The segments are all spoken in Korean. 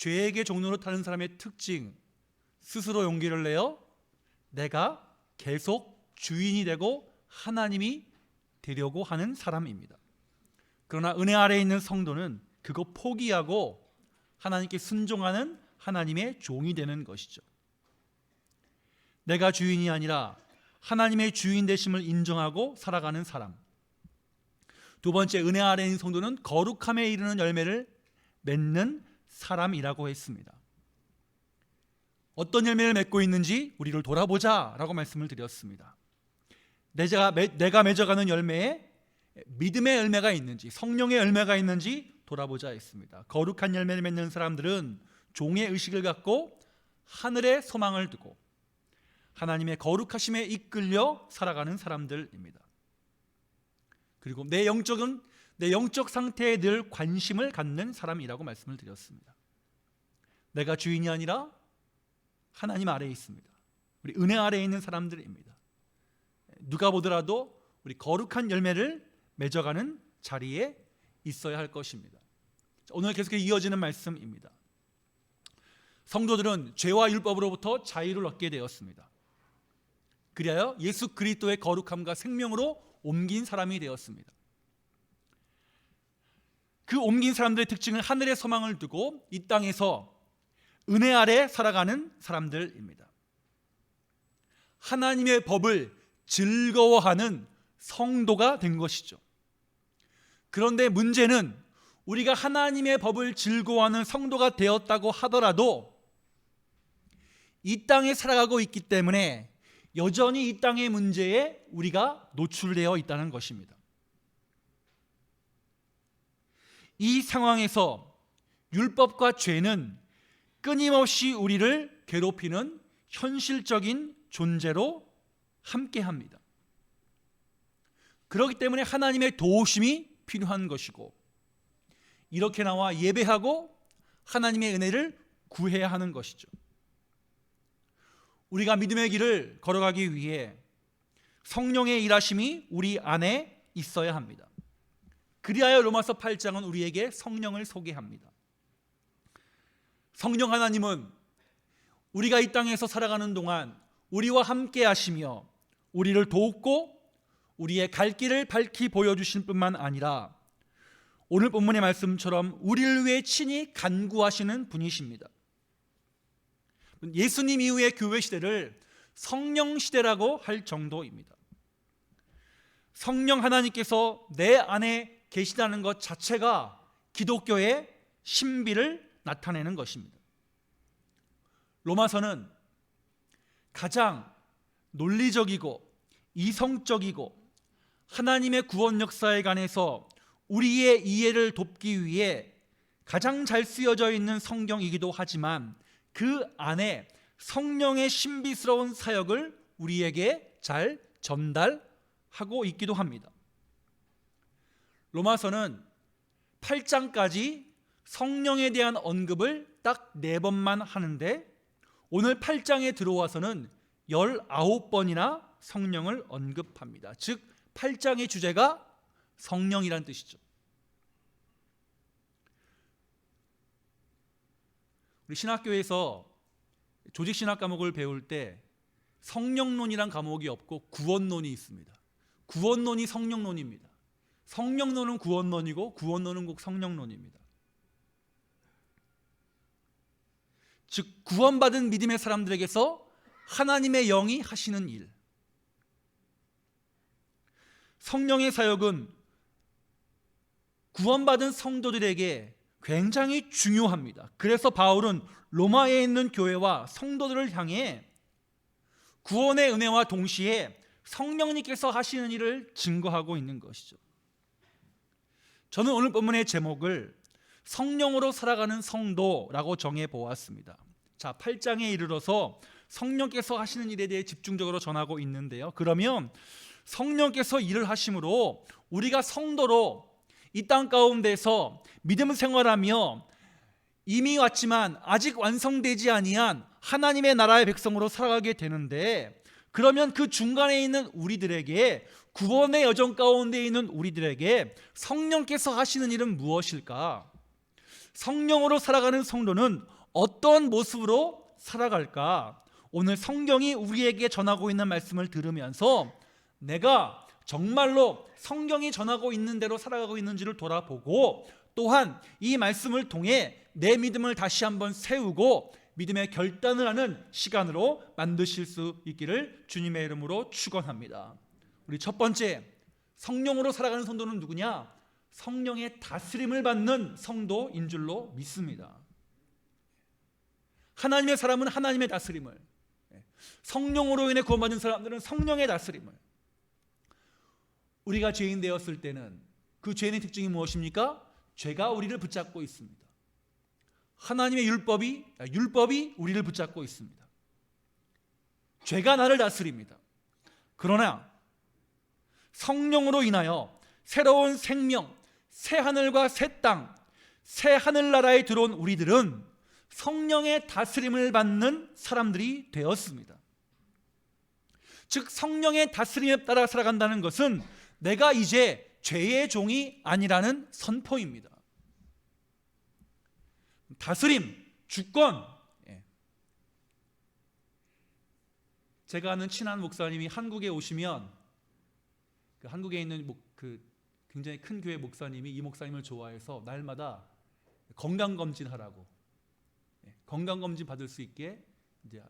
죄에게 종로로 타는 사람의 특징, 스스로 용기를 내어 내가 계속 주인이 되고 하나님이 되려고 하는 사람입니다. 그러나 은혜 아래에 있는 성도는 그거 포기하고 하나님께 순종하는 하나님의 종이 되는 것이죠. 내가 주인이 아니라 하나님의 주인 되심을 인정하고 살아가는 사람. 두 번째, 은혜 아래에 있는 성도는 거룩함에 이르는 열매를 맺는 사람이라고 했습니다. 어떤 열매를 맺고 있는지 우리를 돌아보자 라고 말씀을 드렸습니다. 내가 맺어가는 열매에 믿음의 열매가 있는지, 성령의 열매가 있는지 돌아보자 했습니다. 거룩한 열매를 맺는 사람들은 종의 의식을 갖고 하늘의 소망을 두고 하나님의 거룩하심에 이끌려 살아가는 사람들입니다. 그리고 내 영적 상태에 늘 관심을 갖는 사람이라고 말씀을 드렸습니다. 내가 주인이 아니라 하나님 아래에 있습니다. 우리 은혜 아래에 있는 사람들입니다. 누가 보더라도 우리 거룩한 열매를 맺어가는 자리에 있어야 할 것입니다. 오늘 계속해서 이어지는 말씀입니다. 성도들은 죄와 율법으로부터 자유를 얻게 되었습니다. 그리하여 예수 그리스도의 거룩함과 생명으로 옮긴 사람이 되었습니다. 그 옮긴 사람들의 특징은 하늘의 소망을 두고 이 땅에서 은혜 아래 살아가는 사람들입니다. 하나님의 법을 즐거워하는 성도가 된 것이죠. 그런데 문제는 우리가 하나님의 법을 즐거워하는 성도가 되었다고 하더라도 이 땅에 살아가고 있기 때문에 여전히 이 땅의 문제에 우리가 노출되어 있다는 것입니다. 이 상황에서 율법과 죄는 끊임없이 우리를 괴롭히는 현실적인 존재로 함께합니다. 그렇기 때문에 하나님의 도우심이 필요한 것이고, 이렇게 나와 예배하고 하나님의 은혜를 구해야 하는 것이죠. 우리가 믿음의 길을 걸어가기 위해 성령의 일하심이 우리 안에 있어야 합니다. 그리하여 로마서 8장은 우리에게 성령을 소개합니다. 성령 하나님은 우리가 이 땅에서 살아가는 동안 우리와 함께 하시며 우리를 돕고 우리의 갈 길을 밝히 보여주실 뿐만 아니라 오늘 본문의 말씀처럼 우리를 위해 친히 간구하시는 분이십니다. 예수님 이후의 교회 시대를 성령 시대라고 할 정도입니다. 성령 하나님께서 내 안에 계시다는 것 자체가 기독교의 신비를 나타내는 것입니다. 로마서는 가장 논리적이고 이성적이고 하나님의 구원 역사에 관해서 우리의 이해를 돕기 위해 가장 잘 쓰여져 있는 성경이기도 하지만 그 안에 성령의 신비스러운 사역을 우리에게 잘 전달하고 있기도 합니다. 로마서는 8장까지 성령에 대한 언급을 딱 4번만 하는데 오늘 8장에 들어와서는 19번이나 성령을 언급합니다. 즉 8장의 주제가 성령이란 뜻이죠. 우리 신학교에서 조직신학 과목을 배울 때 성령론이란 과목이 없고 구원론이 있습니다. 구원론이 성령론입니다. 성령론은 구원론이고 구원론은 꼭 성령론입니다. 즉 구원받은 믿음의 사람들에게서 하나님의 영이 하시는 일, 성령의 사역은 구원받은 성도들에게 굉장히 중요합니다. 그래서 바울은 로마에 있는 교회와 성도들을 향해 구원의 은혜와 동시에 성령님께서 하시는 일을 증거하고 있는 것이죠. 저는 오늘 본문의 제목을 성령으로 살아가는 성도라고 정해 보았습니다. 자, 8장에 이르러서 성령께서 하시는 일에 대해 집중적으로 전하고 있는데요. 그러면 성령께서 일을 하심으로 우리가 성도로 이 땅 가운데서 믿음 생활하며 이미 왔지만 아직 완성되지 아니한 하나님의 나라의 백성으로 살아가게 되는데, 그러면 그 중간에 있는 우리들에게, 구원의 여정 가운데 있는 우리들에게 성령께서 하시는 일은 무엇일까? 성령으로 살아가는 성도는 어떤 모습으로 살아갈까? 오늘 성경이 우리에게 전하고 있는 말씀을 들으면서 내가 정말로 성경이 전하고 있는 대로 살아가고 있는지를 돌아보고, 또한 이 말씀을 통해 내 믿음을 다시 한번 세우고 믿음의 결단을 하는 시간으로 만드실 수 있기를 주님의 이름으로 축원합니다. 우리 첫 번째, 성령으로 살아가는 성도는 누구냐? 성령의 다스림을 받는 성도인 줄로 믿습니다. 하나님의 사람은 하나님의 다스림을, 성령으로 인해 구원받은 사람들은 성령의 다스림을. 우리가 죄인 되었을 때는 그 죄인의 특징이 무엇입니까? 죄가 우리를 붙잡고 있습니다. 하나님의 율법이 우리를 붙잡고 있습니다. 죄가 나를 다스립니다. 그러나 성령으로 인하여 새로운 생명, 새 하늘과 새 땅, 새 하늘나라에 들어온 우리들은 성령의 다스림을 받는 사람들이 되었습니다. 즉 성령의 다스림에 따라 살아간다는 것은 내가 이제 죄의 종이 아니라는 선포입니다. 다스림, 주권. 제가 아는 친한 목사님이 한국에 오시면 그 한국에 있는 굉장히 큰 교회 목사님이 이 목사님을 좋아해서 날마다 건강검진 하라고, 건강검진 받을 수 있게 이제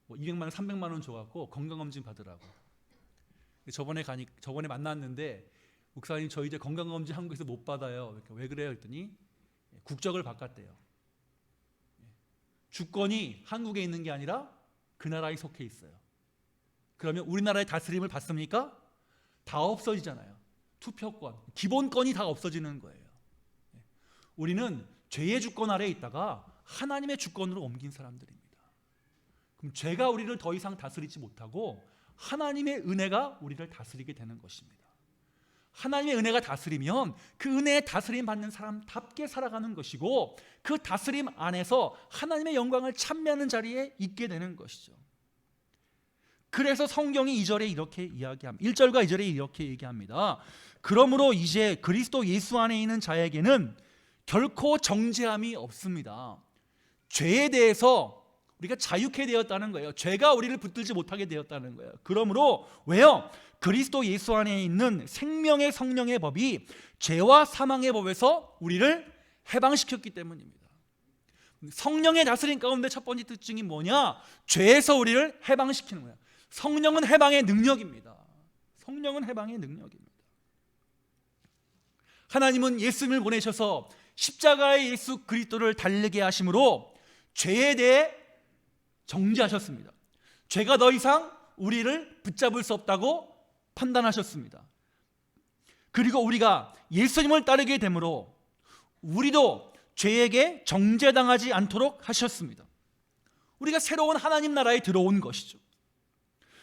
200만 원, 300만 원 줘갖고 건강검진 받으라고. 저번에 만났는데 목사님 저 이제 건강검진 한국에서 못 받아요. 왜 그래요? 했더니 국적을 바꿨대요. 주권이 한국에 있는 게 아니라 그 나라에 속해 있어요. 그러면 우리나라의 다스림을 받습니까? 다 없어지잖아요. 투표권, 기본권이 다 없어지는 거예요. 우리는 죄의 주권 아래에 있다가 하나님의 주권으로 옮긴 사람들입니다. 그럼 죄가 우리를 더 이상 다스리지 못하고 하나님의 은혜가 우리를 다스리게 되는 것입니다. 하나님의 은혜가 다스리면 그 은혜에 다스림 받는 사람답게 살아가는 것이고, 그 다스림 안에서 하나님의 영광을 찬미하는 자리에 있게 되는 것이죠. 그래서 성경이 2절에 이렇게 이야기합니다. 1절과 2절에 이렇게 얘기합니다. 그러므로 이제 그리스도 예수 안에 있는 자에게는 결코 정죄함이 없습니다. 죄에 대해서 우리가 자유케 되었다는 거예요. 죄가 우리를 붙들지 못하게 되었다는 거예요. 그러므로 왜요? 그리스도 예수 안에 있는 생명의 성령의 법이 죄와 사망의 법에서 우리를 해방시켰기 때문입니다. 성령의 다스림 가운데 첫 번째 특징이 뭐냐? 죄에서 우리를 해방시키는 거예요. 성령은 해방의 능력입니다. 성령은 해방의 능력입니다. 하나님은 예수님을 보내셔서 십자가의 예수 그리스도를 달리게 하심으로 죄에 대해 정죄하셨습니다. 죄가 더 이상 우리를 붙잡을 수 없다고 판단하셨습니다. 그리고 우리가 예수님을 따르게 되므로 우리도 죄에게 정죄당하지 않도록 하셨습니다. 우리가 새로운 하나님 나라에 들어온 것이죠.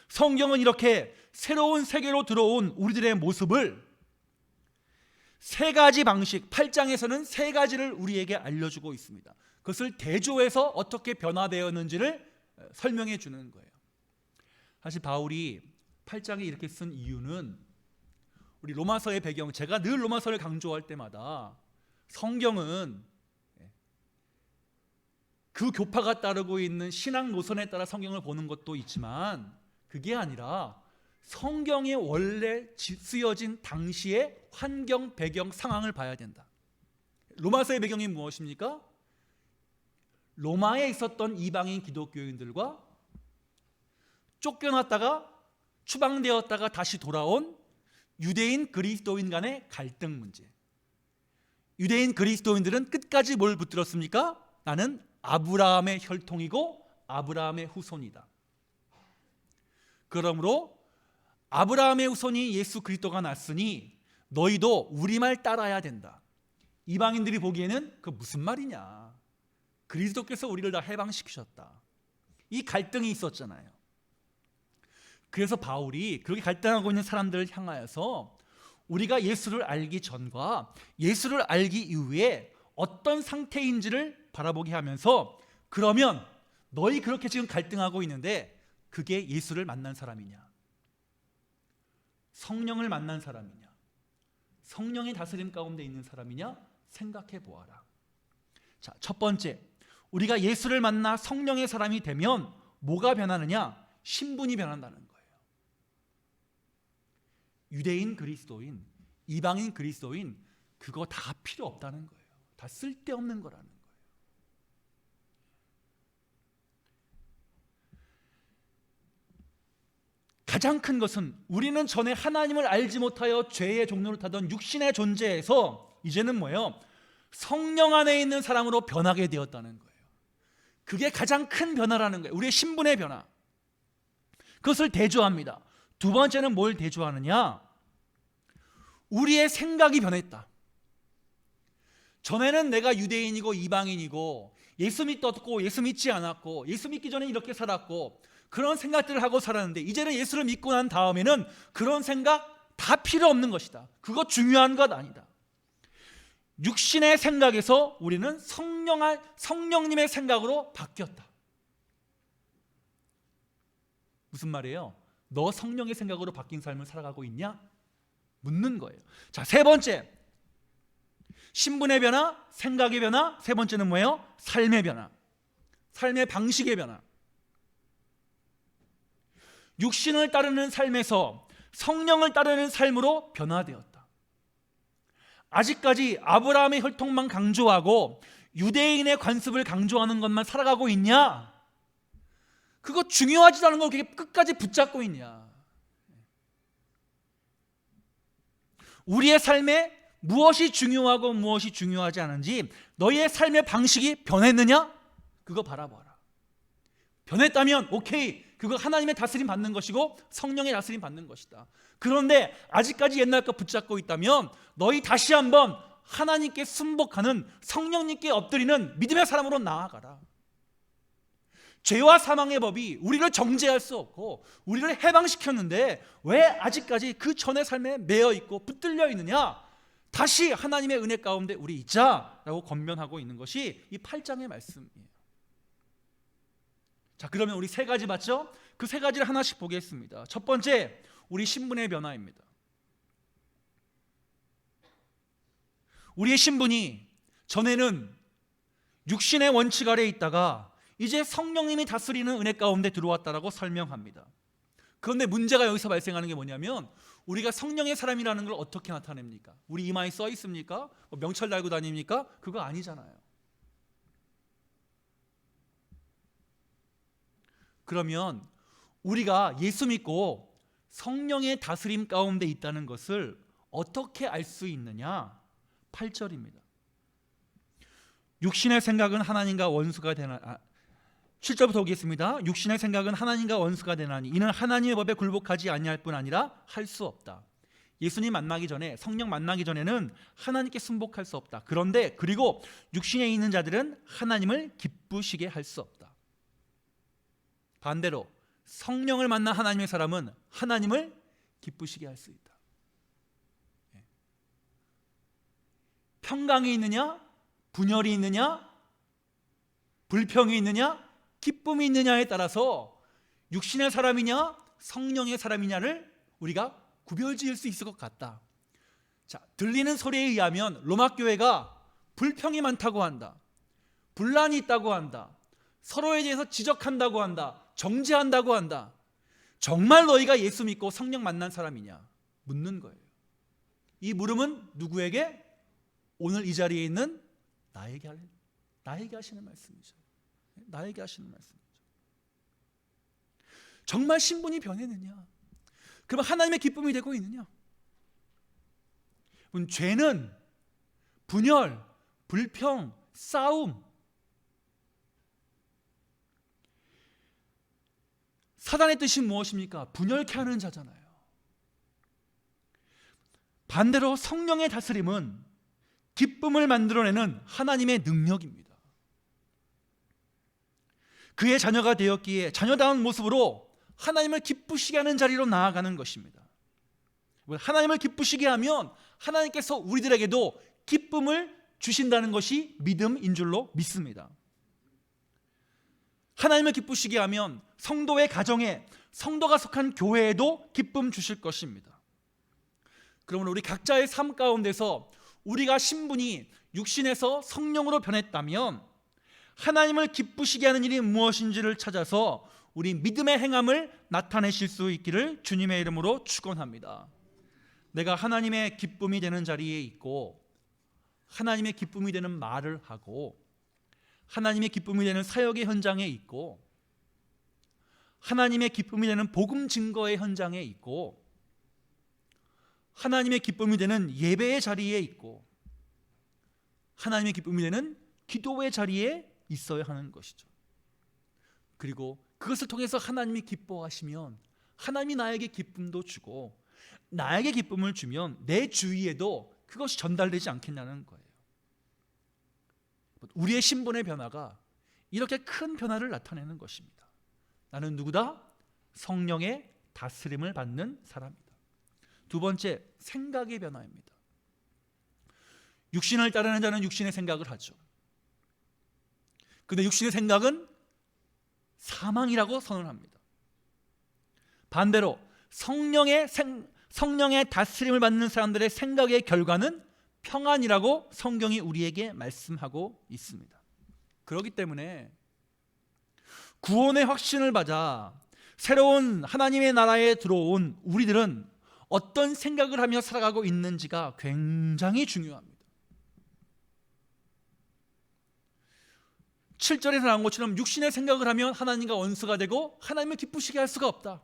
성경은 이렇게 새로운 세계로 들어온 우리들의 모습을 세 가지 방식, 8장에서는 세 가지를 우리에게 알려주고 있습니다. 그것을 대조해서 어떻게 변화되었는지를 설명해 주는 거예요. 사실 바울이 8장에 이렇게 쓴 이유는 우리 로마서의 배경, 제가 늘 로마서를 강조할 때마다 성경은 그 교파가 따르고 있는 신앙 노선에 따라 성경을 보는 것도 있지만 그게 아니라 성경에 원래 쓰여진 당시의 환경, 배경, 상황을 봐야 된다. 로마서의 배경이 무엇입니까? 로마에 있었던 이방인 기독교인들과 쫓겨났다가 추방되었다가 다시 돌아온 유대인 그리스도인 간의 갈등 문제. 유대인 그리스도인들은 끝까지 뭘 붙들었습니까? 나는 아브라함의 혈통이고 아브라함의 후손이다. 그러므로 아브라함의 후손이 예수 그리스도가 났으니 너희도 우리 말 따라야 된다. 이방인들이 보기에는 그 무슨 말이냐, 그리스도께서 우리를 다 해방시키셨다. 이 갈등이 있었잖아요. 그래서 바울이 그렇게 갈등하고 있는 사람들을 향하여서 우리가 예수를 알기 전과 예수를 알기 이후에 어떤 상태인지를 바라보게 하면서, 그러면 너희 그렇게 지금 갈등하고 있는데 그게 예수를 만난 사람이냐, 성령을 만난 사람이냐, 성령의 다스림 가운데 있는 사람이냐 생각해 보아라. 자, 첫 번째, 우리가 예수를 만나 성령의 사람이 되면 뭐가 변하느냐? 신분이 변한다는 거예요. 유대인 그리스도인, 이방인 그리스도인, 그거 다 필요 없다는 거예요. 다 쓸데없는 거라는 거예요. 가장 큰 것은 우리는 전에 하나님을 알지 못하여 죄의 종로를 타던 육신의 존재에서 이제는 뭐예요? 성령 안에 있는 사람으로 변하게 되었다는 거예요. 그게 가장 큰 변화라는 거예요. 우리의 신분의 변화. 그것을 대조합니다. 두 번째는 뭘 대조하느냐? 우리의 생각이 변했다. 전에는 내가 유대인이고 이방인이고 예수 믿었고 예수 믿지 않았고 예수 믿기 전에 이렇게 살았고 그런 생각들을 하고 살았는데 이제는 예수를 믿고 난 다음에는 그런 생각 다 필요 없는 것이다. 그거 중요한 것 아니다. 육신의 생각에서 우리는 성령님의 생각으로 바뀌었다. 무슨 말이에요? 너 성령의 생각으로 바뀐 삶을 살아가고 있냐? 묻는 거예요. 자, 세 번째, 신분의 변화, 생각의 변화. 세 번째는 뭐예요? 삶의 변화, 삶의 방식의 변화. 육신을 따르는 삶에서 성령을 따르는 삶으로 변화되었다. 아직까지 아브라함의 혈통만 강조하고 유대인의 관습을 강조하는 것만 살아가고 있냐? 그거 중요하지도 않은 걸 그렇게 끝까지 붙잡고 있냐? 우리의 삶에 무엇이 중요하고 무엇이 중요하지 않은지 너희의 삶의 방식이 변했느냐? 그거 바라봐라. 변했다면 오케이, 그거 하나님의 다스림 받는 것이고 성령의 다스림 받는 것이다. 그런데 아직까지 옛날 거 붙잡고 있다면 너희 다시 한번 하나님께 순복하는, 성령님께 엎드리는 믿음의 사람으로 나아가라. 죄와 사망의 법이 우리를 정죄할 수 없고 우리를 해방시켰는데 왜 아직까지 그 전의 삶에 매여 있고 붙들려 있느냐? 다시 하나님의 은혜 가운데 우리 있자라고 권면하고 있는 것이 이 8장의 말씀이에요. 자, 그러면 우리 세 가지 맞죠? 그 세 가지를 하나씩 보겠습니다. 첫 번째, 우리 신분의 변화입니다. 우리의 신분이 전에는 육신의 원칙 아래에 있다가 이제 성령님이 다스리는 은혜 가운데 들어왔다라고 설명합니다. 그런데 문제가 여기서 발생하는 게 뭐냐면 우리가 성령의 사람이라는 걸 어떻게 나타냅니까? 우리 이마에 써 있습니까? 명찰 달고 다닙니까? 그거 아니잖아요. 그러면 우리가 예수 믿고 성령의 다스림 가운데 있다는 것을 어떻게 알 수 있느냐? 8절입니다. 육신의 생각은 하나님과 원수가 되나 7절부터 보겠습니다. 육신의 생각은 하나님과 원수가 되나니 이는 하나님의 법에 굴복하지 아니할 뿐 아니라 할 수 없다. 예수님 만나기 전에, 성령 만나기 전에는 하나님께 순복할 수 없다. 그런데 그리고 육신에 있는 자들은 하나님을 기쁘시게 할 수 없다. 반대로 성령을 만난 하나님의 사람은 하나님을 기쁘시게 할 수 있다. 평강이 있느냐, 분열이 있느냐, 불평이 있느냐, 기쁨이 있느냐에 따라서 육신의 사람이냐 성령의 사람이냐를 우리가 구별지을 수 있을 것 같다. 자, 들리는 소리에 의하면 로마 교회가 불평이 많다고 한다, 분란이 있다고 한다, 서로에 대해서 지적한다고 한다, 정죄한다고 한다. 정말 너희가 예수 믿고 성령 만난 사람이냐? 묻는 거예요. 이 물음은 누구에게? 오늘 이 자리에 있는 나에게 하시는 말씀이죠. 나에게 하시는 말씀이죠. 정말 신분이 변했느냐? 그럼 하나님의 기쁨이 되고 있느냐? 죄는 분열, 불평, 싸움, 사단의 뜻이 무엇입니까? 분열케 하는 자잖아요. 반대로 성령의 다스림은 기쁨을 만들어내는 하나님의 능력입니다. 그의 자녀가 되었기에 자녀다운 모습으로 하나님을 기쁘시게 하는 자리로 나아가는 것입니다. 하나님을 기쁘시게 하면 하나님께서 우리들에게도 기쁨을 주신다는 것이 믿음인 줄로 믿습니다. 하나님을 기쁘시게 하면 성도의 가정에, 성도가 속한 교회에도 기쁨 주실 것입니다. 그러면 우리 각자의 삶 가운데서 우리가 신분이 육신에서 성령으로 변했다면 하나님을 기쁘시게 하는 일이 무엇인지를 찾아서 우리 믿음의 행함을 나타내실 수 있기를 주님의 이름으로 축원합니다. 내가 하나님의 기쁨이 되는 자리에 있고 하나님의 기쁨이 되는 말을 하고 하나님의 기쁨이 되는 사역의 현장에 있고 하나님의 기쁨이 되는 복음 증거의 현장에 있고 하나님의 기쁨이 되는 예배의 자리에 있고 하나님의 기쁨이 되는 기도의 자리에 있어야 하는 것이죠. 그리고 그것을 통해서 하나님이 기뻐하시면 하나님이 나에게 기쁨도 주고 나에게 기쁨을 주면 내 주위에도 그것이 전달되지 않겠냐는 거예요. 우리의 신분의 변화가 이렇게 큰 변화를 나타내는 것입니다. 나는 누구다? 성령의 다스림을 받는 사람이다. 두 번째, 생각의 변화입니다. 육신을 따르는 자는 육신의 생각을 하죠. 그런데 육신의 생각은 사망이라고 선언합니다. 반대로 성령의 다스림을 받는 사람들의 생각의 결과는 평안이라고 성경이 우리에게 말씀하고 있습니다. 그렇기 때문에 구원의 확신을 받아 새로운 하나님의 나라에 들어온 우리들은 어떤 생각을 하며 살아가고 있는지가 굉장히 중요합니다. 7절에서 나온 것처럼 육신의 생각을 하면 하나님과 원수가 되고 하나님을 기쁘시게 할 수가 없다.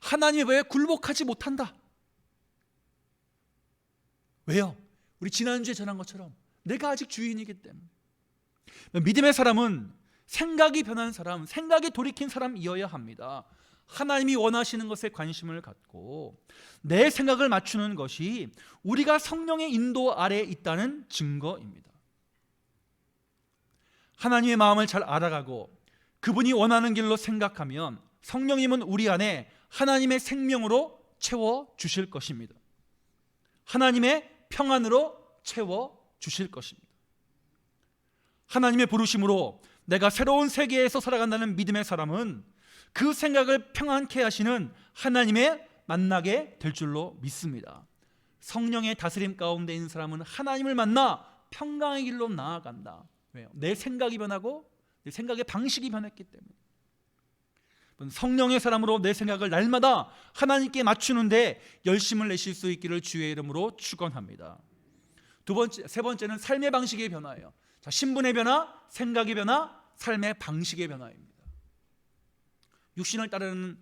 하나님의 법에 굴복하지 못한다. 왜요? 우리 지난주에 전한 것처럼 내가 아직 주인이기 때문에. 믿음의 사람은 생각이 변한 사람, 생각이 돌이킨 사람이어야 합니다. 하나님이 원하시는 것에 관심을 갖고 내 생각을 맞추는 것이 우리가 성령의 인도 아래에 있다는 증거입니다. 하나님의 마음을 잘 알아가고 그분이 원하는 길로 생각하면 성령님은 우리 안에 하나님의 생명으로 채워주실 것입니다. 하나님의 평안으로 채워주실 것입니다. 하나님의 부르심으로 내가 새로운 세계에서 살아간다는 믿음의 사람은 그 생각을 평안케 하시는 하나님의 만나게 될 줄로 믿습니다. 성령의 다스림 가운데 있는 사람은 하나님을 만나 평강의 길로 나아간다. 왜요? 내 생각이 변하고 내 생각의 방식이 변했기 때문에. 성령의 사람으로 내 생각을 날마다 하나님께 맞추는데 열심을 내실 수 있기를 주의 이름으로 축원합니다. 세 번째는 삶의 방식의 변화예요. 자, 신분의 변화, 생각의 변화, 삶의 방식의 변화입니다. 육신을 따르는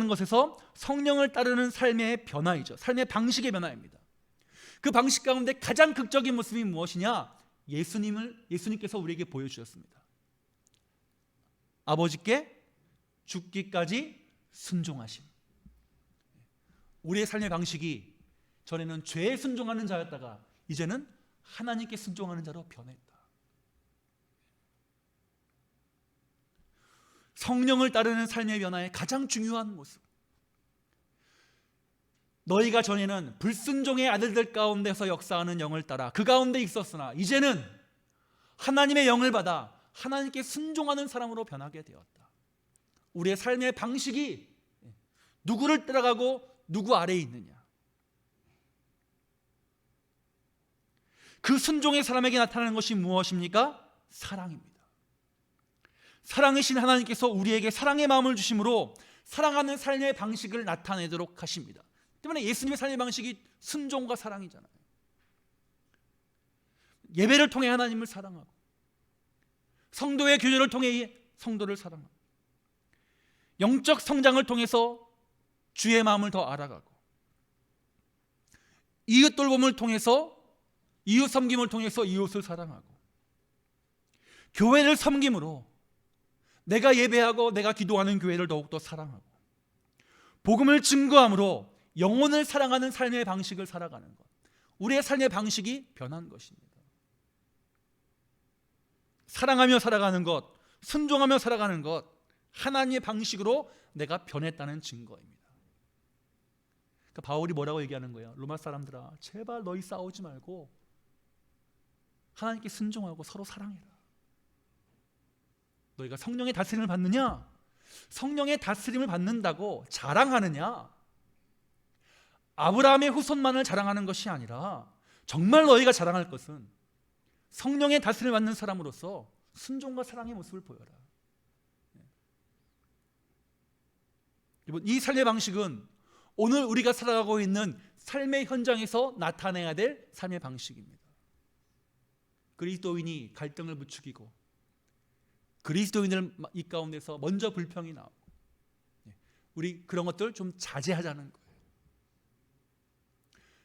것에서 성령을 따르는 삶의 변화이죠. 삶의 방식의 변화입니다. 그 방식 가운데 가장 극적인 모습이 무엇이냐? 예수님께서 우리에게 보여주셨습니다. 아버지께 죽기까지 순종하심. 우리의 삶의 방식이 전에는 죄에 순종하는 자였다가 이제는 하나님께 순종하는 자로 변했다. 성령을 따르는 삶의 변화의 가장 중요한 모습. 너희가 전에는 불순종의 아들들 가운데서 역사하는 영을 따라 그 가운데 있었으나 이제는 하나님의 영을 받아 하나님께 순종하는 사람으로 변하게 되었다. 우리의 삶의 방식이 누구를 따라가고 누구 아래에 있느냐, 그 순종의 사람에게 나타나는 것이 무엇입니까? 사랑입니다. 사랑이신 하나님께서 우리에게 사랑의 마음을 주심으로 사랑하는 삶의 방식을 나타내도록 하십니다. 때문에 예수님의 삶의 방식이 순종과 사랑이잖아요. 예배를 통해 하나님을 사랑하고 성도의 교제를 통해 성도를 사랑하고 영적 성장을 통해서 주의 마음을 더 알아가고 이웃 돌봄을 통해서 이웃 섬김을 통해서 이웃을 사랑하고 교회를 섬김으로 내가 예배하고 내가 기도하는 교회를 더욱더 사랑하고 복음을 증거함으로 영혼을 사랑하는 삶의 방식을 살아가는 것, 우리의 삶의 방식이 변한 것입니다. 사랑하며 살아가는 것, 순종하며 살아가는 것, 하나님의 방식으로 내가 변했다는 증거입니다. 그러니까 바울이 뭐라고 얘기하는 거예요? 로마 사람들아, 제발 너희 싸우지 말고 하나님께 순종하고 서로 사랑해라. 너희가 성령의 다스림을 받느냐? 성령의 다스림을 받는다고 자랑하느냐? 아브라함의 후손만을 자랑하는 것이 아니라 정말 너희가 자랑할 것은 성령의 다스림을 받는 사람으로서 순종과 사랑의 모습을 보여라. 여러분, 이 삶의 방식은 오늘 우리가 살아가고 있는 삶의 현장에서 나타내야 될 삶의 방식입니다. 그리스도인이 갈등을 부추기고 그리스도인을 이 가운데서 먼저 불평이 나오고, 우리 그런 것들 좀 자제하자는 거예요.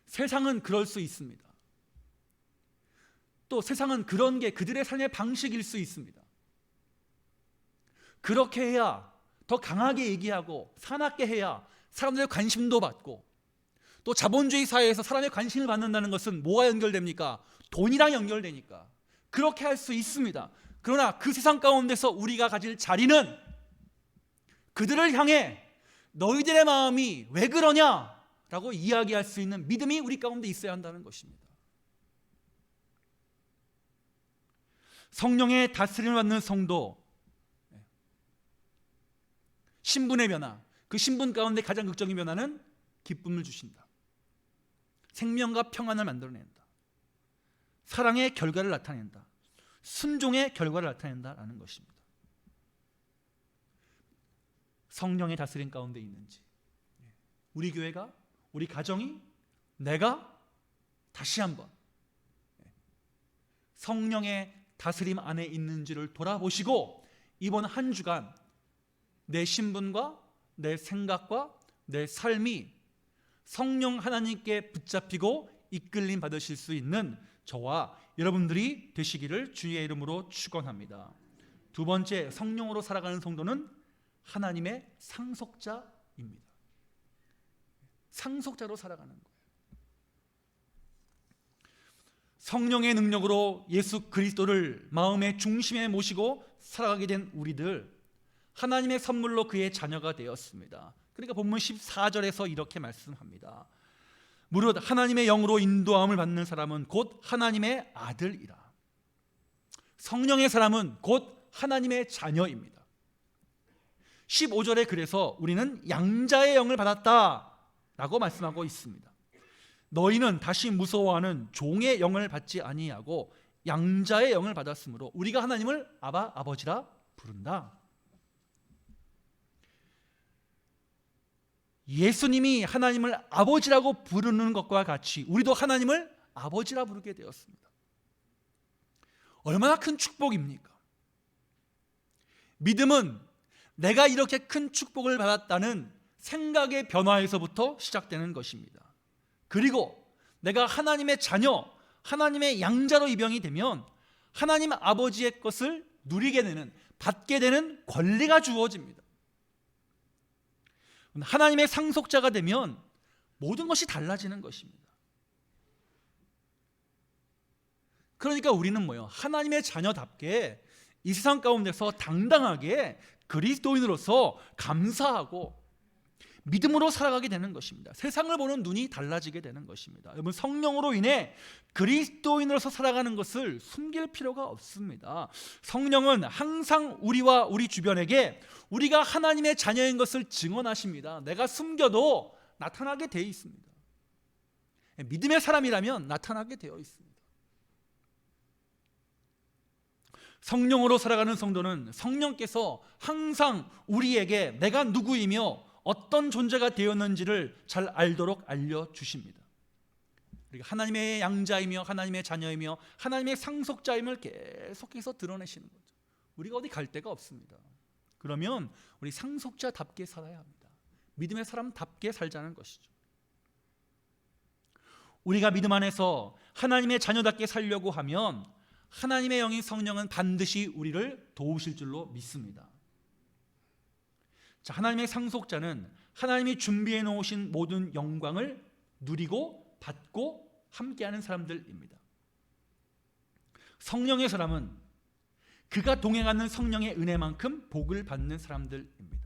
세상은 그럴 수 있습니다. 또 세상은 그런 게 그들의 삶의 방식일 수 있습니다. 그렇게 해야 더 강하게 얘기하고 사납게 해야 사람들의 관심도 받고, 또 자본주의 사회에서 사람의 관심을 받는다는 것은 뭐가 연결됩니까? 돈이랑 연결되니까 그렇게 할 수 있습니다. 그러나 그 세상 가운데서 우리가 가질 자리는 그들을 향해 너희들의 마음이 왜 그러냐 라고 이야기할 수 있는 믿음이 우리 가운데 있어야 한다는 것입니다. 성령의 다스림을 받는 성도, 신분의 변화, 그 신분 가운데 가장 극적인 변화는 기쁨을 주신다. 생명과 평안을 만들어낸다. 사랑의 결과를 나타낸다. 순종의 결과를 나타낸다라는 것입니다. 성령의 다스림 가운데 있는지, 우리 교회가, 우리 가정이, 내가 다시 한번 성령의 다스림 안에 있는지를 돌아보시고, 이번 한 주간 내 신분과 내 생각과 내 삶이 성령 하나님께 붙잡히고 이끌림 받으실 수 있는 저와 여러분들이 되시기를 주의 이름으로 축원합니다. 두 번째, 성령으로 살아가는 성도는 하나님의 상속자입니다. 상속자로 살아가는 거예요. 성령의 능력으로 예수 그리스도를 마음의 중심에 모시고 살아가게 된 우리들, 하나님의 선물로 그의 자녀가 되었습니다. 그러니까 본문 14절에서 이렇게 말씀합니다. 무릇 하나님의 영으로 인도함을 받는 사람은 곧 하나님의 아들이라. 성령의 사람은 곧 하나님의 자녀입니다. 15절에 그래서 우리는 양자의 영을 받았다라고 말씀하고 있습니다. 너희는 다시 무서워하는 종의 영을 받지 아니하고 양자의 영을 받았으므로 우리가 하나님을 아바, 아버지라 부른다. 예수님이 하나님을 아버지라고 부르는 것과 같이 우리도 하나님을 아버지라 부르게 되었습니다. 얼마나 큰 축복입니까? 믿음은 내가 이렇게 큰 축복을 받았다는 생각의 변화에서부터 시작되는 것입니다. 그리고 내가 하나님의 자녀, 하나님의 양자로 입영이 되면 하나님 아버지의 것을 누리게 되는, 받게 되는 권리가 주어집니다. 하나님의 상속자가 되면 모든 것이 달라지는 것입니다. 그러니까 우리는 뭐예요? 하나님의 자녀답게 이 세상 가운데서 당당하게 그리스도인으로서 감사하고 믿음으로 살아가게 되는 것입니다. 세상을 보는 눈이 달라지게 되는 것입니다. 여러분, 성령으로 인해 그리스도인으로서 살아가는 것을 숨길 필요가 없습니다. 성령은 항상 우리와 우리 주변에게 우리가 하나님의 자녀인 것을 증언하십니다. 내가 숨겨도 나타나게 되어 있습니다. 믿음의 사람이라면 나타나게 되어 있습니다. 성령으로 살아가는 성도는 성령께서 항상 우리에게 내가 누구이며 어떤 존재가 되었는지를 잘 알도록 알려주십니다. 우리가 하나님의 양자이며 하나님의 자녀이며 하나님의 상속자임을 계속해서 드러내시는 거죠. 우리가 어디 갈 데가 없습니다. 그러면 우리 상속자답게 살아야 합니다. 믿음의 사람답게 살자는 것이죠. 우리가 믿음 안에서 하나님의 자녀답게 살려고 하면 하나님의 영인 성령은 반드시 우리를 도우실 줄로 믿습니다. 자, 하나님의 상속자는 하나님이 준비해 놓으신 모든 영광을 누리고 받고 함께하는 사람들입니다. 성령의 사람은 그가 동행하는 성령의 은혜만큼 복을 받는 사람들입니다.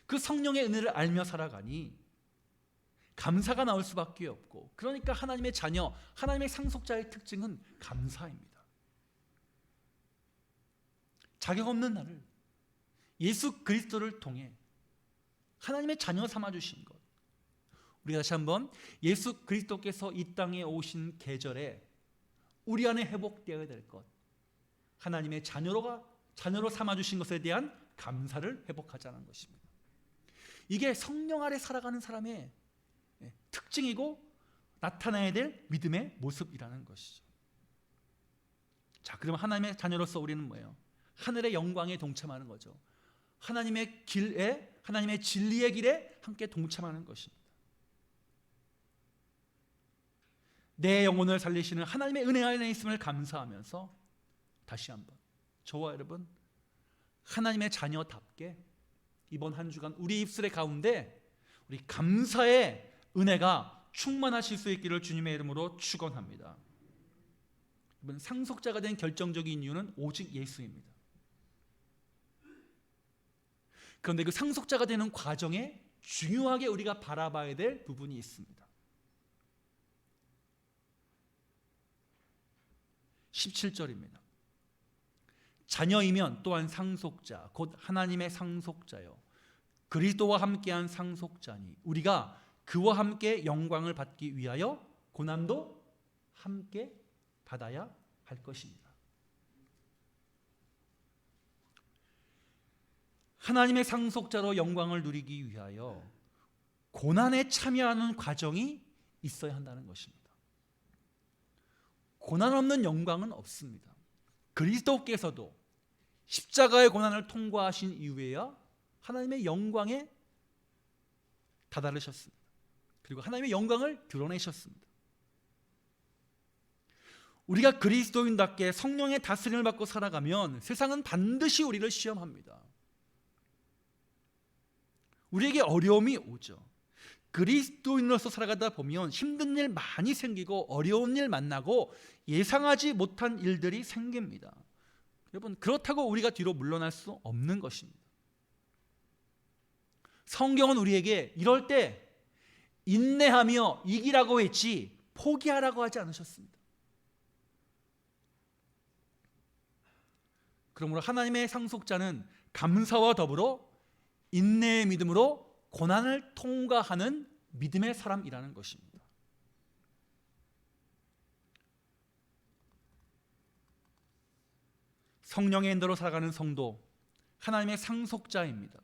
그 성령의 은혜를 알며 살아가니 감사가 나올 수밖에 없고, 그러니까 하나님의 자녀, 하나님의 상속자의 특징은 감사입니다. 자격 없는 나를, 예수 그리스도를 통해 하나님의 자녀 삼아주신 것, 우리가 다시 한번 예수 그리스도께서 이 땅에 오신 계절에 우리 안에 회복되어야 될 것, 하나님의 자녀로 삼아주신 것에 대한 감사를 회복하자는 것입니다. 이게 성령 아래 살아가는 사람의 특징이고 나타나야 될 믿음의 모습이라는 것이죠. 자, 그럼 하나님의 자녀로서 우리는 뭐예요? 하늘의 영광에 동참하는 거죠. 하나님의 길에, 하나님의 진리의 길에 함께 동참하는 것입니다. 내 영혼을 살리시는 하나님의 은혜 안에 있음을 감사하면서 다시 한번 저와 여러분 하나님의 자녀답게 이번 한 주간 우리 입술의 가운데 우리 감사의 은혜가 충만하실 수 있기를 주님의 이름으로 축원합니다. 이번 상속자가 된 결정적인 이유는 오직 예수입니다. 그런데 그 상속자가 되는 과정에 중요하게 우리가 바라봐야 될 부분이 있습니다. 17절입니다. 자녀이면 또한 상속자, 곧 하나님의 상속자요 그리스도와 함께한 상속자니 우리가 그와 함께 영광을 받기 위하여 고난도 함께 받아야 할 것입니다. 하나님의 상속자로 영광을 누리기 위하여 고난에 참여하는 과정이 있어야 한다는 것입니다. 고난 없는 영광은 없습니다. 그리스도께서도 십자가의 고난을 통과하신 이후에야 하나님의 영광에 다다르셨습니다. 그리고 하나님의 영광을 드러내셨습니다. 우리가 그리스도인답게 성령의 다스림을 받고 살아가면 세상은 반드시 우리를 시험합니다. 우리에게 어려움이 오죠. 그리스도인으로서 살아가다 보면 힘든 일 많이 생기고 어려운 일 만나고 예상하지 못한 일들이 생깁니다. 여러분, 그렇다고 우리가 뒤로 물러날 수 없는 것입니다. 성경은 우리에게 이럴 때 인내하며 이기라고 했지 포기하라고 하지 않으셨습니다. 그러므로 하나님의 상속자는 감사와 더불어 인내의 믿음으로 고난을 통과하는 믿음의 사람이라는 것입니다. 성령의 인도로 살아가는 성도, 하나님의 상속자입니다.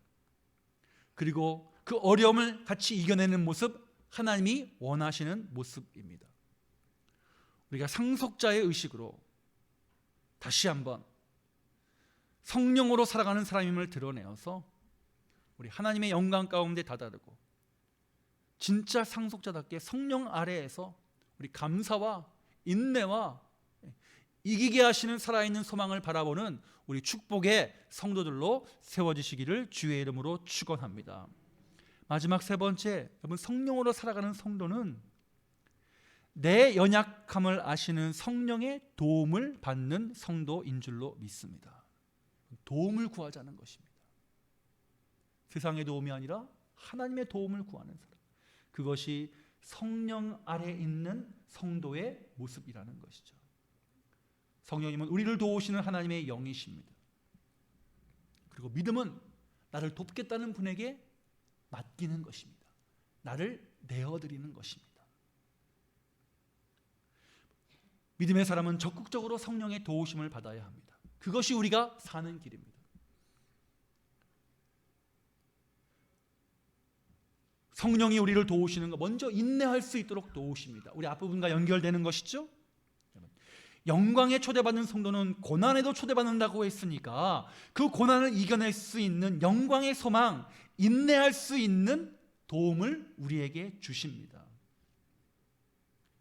그리고 그 어려움을 같이 이겨내는 모습, 하나님이 원하시는 모습입니다. 우리가 상속자의 의식으로 다시 한번 성령으로 살아가는 사람임을 드러내어서 우리 하나님의 영광 가운데 다다르고 진짜 상속자답게 성령 아래에서 우리 감사와 인내와 이기게 하시는 살아있는 소망을 바라보는 우리 축복의 성도들로 세워지시기를 주의 이름으로 축원합니다. 마지막 세 번째, 여러분, 성령으로 살아가는 성도는 내 연약함을 아시는 성령의 도움을 받는 성도인 줄로 믿습니다. 도움을 구하자는 것입니다. 세상의 도움이 아니라 하나님의 도움을 구하는 사람, 그것이 성령 아래 있는 성도의 모습이라는 것이죠. 성령님은 우리를 도우시는 하나님의 영이십니다. 그리고 믿음은 나를 돕겠다는 분에게 맡기는 것입니다. 나를 내어드리는 것입니다. 믿음의 사람은 적극적으로 성령의 도우심을 받아야 합니다. 그것이 우리가 사는 길입니다. 성령이 우리를 도우시는 것, 먼저 인내할 수 있도록 도우십니다. 우리 앞부분과 연결되는 것이죠. 영광에 초대받는 성도는 고난에도 초대받는다고 했으니까 그 고난을 이겨낼 수 있는 영광의 소망, 인내할 수 있는 도움을 우리에게 주십니다.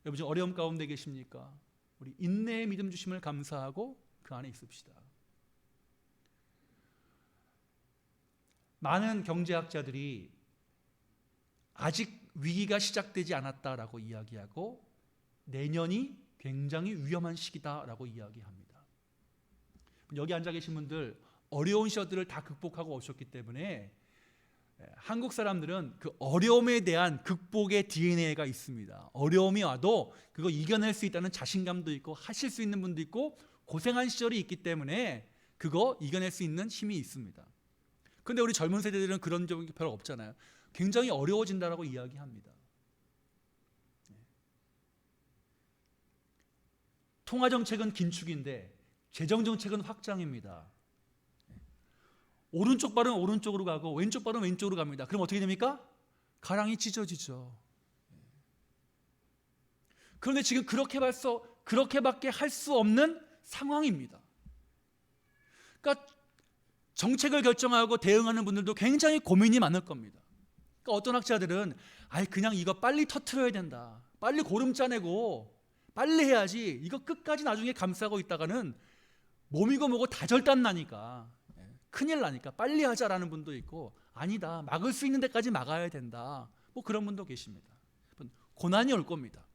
여러분, 지금 어려움 가운데 계십니까? 우리 인내의 믿음 주심을 감사하고 그 안에 있읍시다. 많은 경제학자들이 아직 위기가 시작되지 않았다라고 이야기하고 내년이 굉장히 위험한 시기다라고 이야기합니다. 여기 앉아 계신 분들 어려운 시절들을 다 극복하고 오셨기 때문에 한국 사람들은 그 어려움에 대한 극복의 DNA가 있습니다. 어려움이 와도 그거 이겨낼 수 있다는 자신감도 있고 하실 수 있는 분도 있고 고생한 시절이 있기 때문에 그거 이겨낼 수 있는 힘이 있습니다. 근데 우리 젊은 세대들은 그런 적이 별로 없잖아요. 굉장히 어려워진다라고 이야기합니다. 통화정책은 긴축인데 재정정책은 확장입니다. 오른쪽 발은 오른쪽으로 가고 왼쪽 발은 왼쪽으로 갑니다. 그럼 어떻게 됩니까? 가랑이 찢어지죠. 그런데 지금 그렇게밖에 할 수 없는 상황입니다. 그러니까 정책을 결정하고 대응하는 분들도 굉장히 고민이 많을 겁니다. 그러니까 어떤 학자들은 그냥 이거 빨리 터트려야 된다. 빨리 고름 짜내고 빨리 해야지. 이거 끝까지 나중에 감싸고 있다가는 몸이고 뭐고 다 절단 나니까 큰일 나니까 빨리 하자라는 분도 있고, 아니다, 막을 수 있는 데까지 막아야 된다, 뭐 그런 분도 계십니다. 고난이 올 겁니다.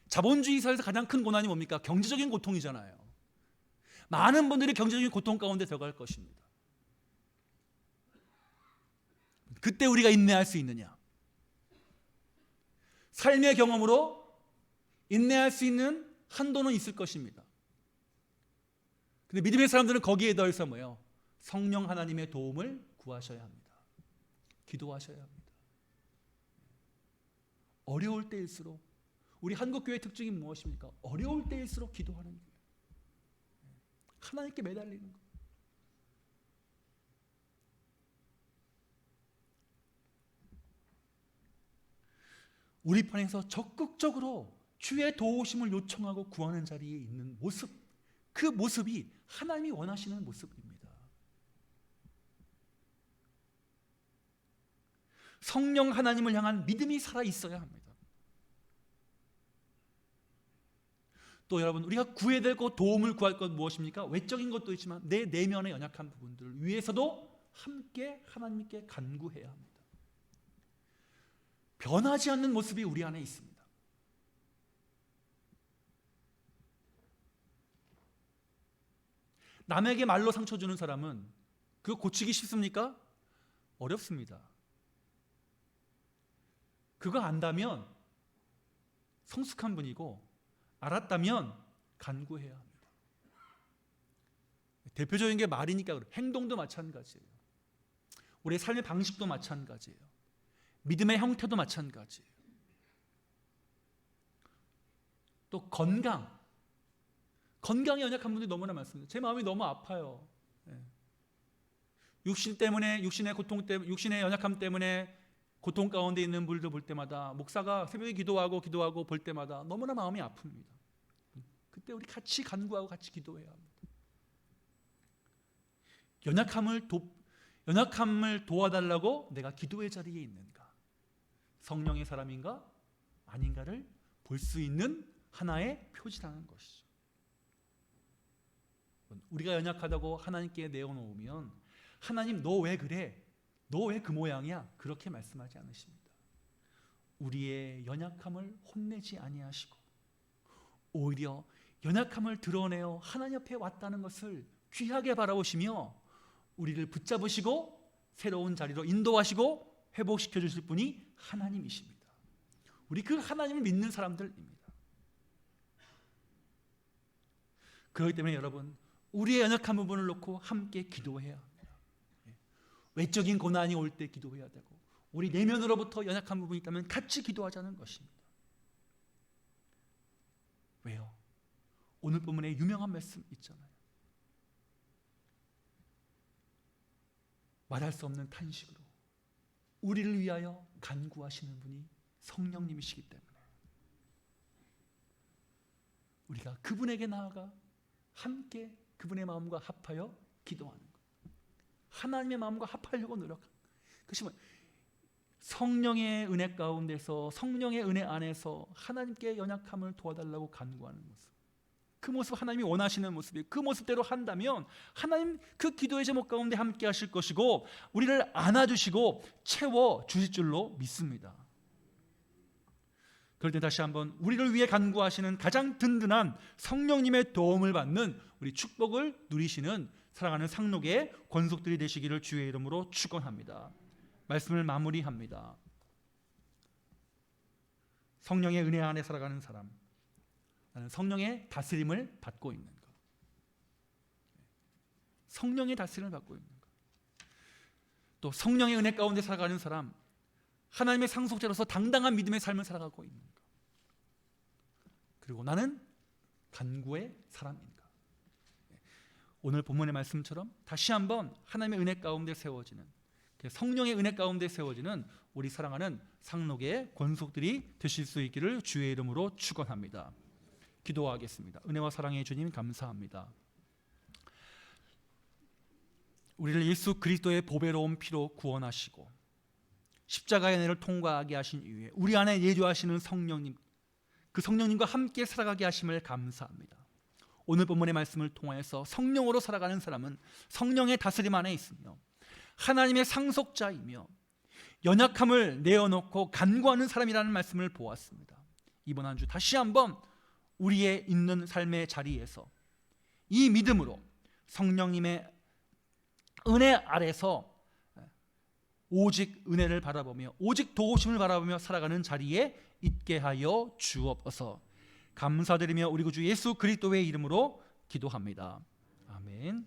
자본주의 사회에서 가장 큰 고난이 뭡니까? 경제적인 고통이잖아요. 많은 분들이 경제적인 고통 가운데 들어갈 것입니다. 그때 우리가 인내할 수 있느냐? 삶의 경험으로 인내할 수 있는 한도는 있을 것입니다. 근데 믿음의 사람들은 거기에 더해서 뭐예요? 성령 하나님의 도움을 구하셔야 합니다. 기도하셔야 합니다. 어려울 때일수록, 우리 한국교회의 특징이 무엇입니까? 어려울 때일수록 기도하는 거예요. 하나님께 매달리는 거예요. 우리 편에서 적극적으로 주의 도우심을 요청하고 구하는 자리에 있는 모습, 그 모습이 하나님이 원하시는 모습입니다. 성령 하나님을 향한 믿음이 살아 있어야 합니다. 또 여러분, 우리가 구해야 될 것, 도움을 구할 것 무엇입니까? 외적인 것도 있지만 내 내면의 연약한 부분들을 위해서도 함께 하나님께 간구해야 합니다. 변하지 않는 모습이 우리 안에 있습니다. 남에게 말로 상처 주는 사람은 그거 고치기 쉽습니까? 어렵습니다. 그거 안다면 성숙한 분이고, 알았다면 간구해야 합니다. 대표적인 게 말이니까 그래요. 행동도 마찬가지예요. 우리의 삶의 방식도 마찬가지예요. 믿음의 형태도 마찬가지예요. 또 건강에 연약한 분들이 너무나 많습니다. 제 마음이 너무 아파요. 육신 때문에, 육신의 고통 때문에, 육신의 연약함 때문에 고통 가운데 있는 분들 볼 때마다, 목사가 새벽에 기도하고 볼 때마다 너무나 마음이 아픕니다. 그때 우리 같이 간구하고 같이 기도해야 합니다. 연약함을 도와달라고 내가 기도의 자리에 있는가, 성령의 사람인가 아닌가를 볼 수 있는 하나의 표지라는 것이죠. 우리가 연약하다고 하나님께 내어놓으면 하나님, 너 왜 그래? 너 왜 그 모양이야? 그렇게 말씀하지 않으십니다. 우리의 연약함을 혼내지 아니하시고 오히려 연약함을 드러내어 하나님 앞에 왔다는 것을 귀하게 바라보시며 우리를 붙잡으시고 새로운 자리로 인도하시고 회복시켜 주실 분이 하나님이십니다. 우리 그 하나님을 믿는 사람들입니다. 그렇기 때문에 여러분, 우리의 연약한 부분을 놓고 함께 기도해야 합니다. 외적인 고난이 올 때 기도해야 되고, 우리 내면으로부터 연약한 부분이 있다면 같이 기도하자는 것입니다. 왜요? 오늘 본문에 유명한 말씀 있잖아요. 말할 수 없는 탄식으로 우리를 위하여 간구하시는 분이 성령님이시기 때문에 우리가 그분에게 나아가 함께 그분의 마음과 합하여 기도하는 것, 하나님의 마음과 합하려고 노력하는 그것이 성령의 은혜 가운데서, 성령의 은혜 안에서 하나님께 연약함을 도와달라고 간구하는 모습, 그 모습 하나님이 원하시는 모습이에요. 그 모습대로 한다면 하나님 그 기도의 제목 가운데 함께 하실 것이고 우리를 안아주시고 채워주실 줄로 믿습니다. 그럴 때 다시 한번 우리를 위해 간구하시는 가장 든든한 성령님의 도움을 받는 우리 축복을 누리시는 사랑하는 상록의 권속들이 되시기를 주의 이름으로 축원합니다. 말씀을 마무리합니다. 성령의 은혜 안에 살아가는 사람, 나는 성령의 다스림을 받고 있는 것, 성령의 다스림을 받고 있는 것. 또 성령의 은혜 가운데 살아가는 사람, 하나님의 상속자로서 당당한 믿음의 삶을 살아가고 있는가? 그리고 나는 간구의 사람인가? 오늘 본문의 말씀처럼 다시 한번 하나님의 은혜 가운데 세워지는, 성령의 은혜 가운데 세워지는 우리 사랑하는 상록의 권속들이 되실 수 있기를 주의 이름으로 축원합니다. 기도하겠습니다. 은혜와 사랑의 주님 감사합니다. 우리를 예수 그리스도의 보배로운 피로 구원하시고 십자가의 은혜를 통과하게 하신 이후에 우리 안에 내주하시는 성령님, 그 성령님과 함께 살아가게 하심을 감사합니다. 오늘 본문의 말씀을 통하여서 성령으로 살아가는 사람은 성령의 다스림 안에 있으며 하나님의 상속자이며 연약함을 내어놓고 간구하는 사람이라는 말씀을 보았습니다. 이번 한 주 다시 한번 우리의 있는 삶의 자리에서 이 믿음으로 성령님의 은혜 아래서 오직 은혜를 바라보며 오직 도우심을 바라보며 살아가는 자리에 있게 하여 주옵소서. 감사드리며 우리 구주 예수 그리스도의 이름으로 기도합니다. 아멘.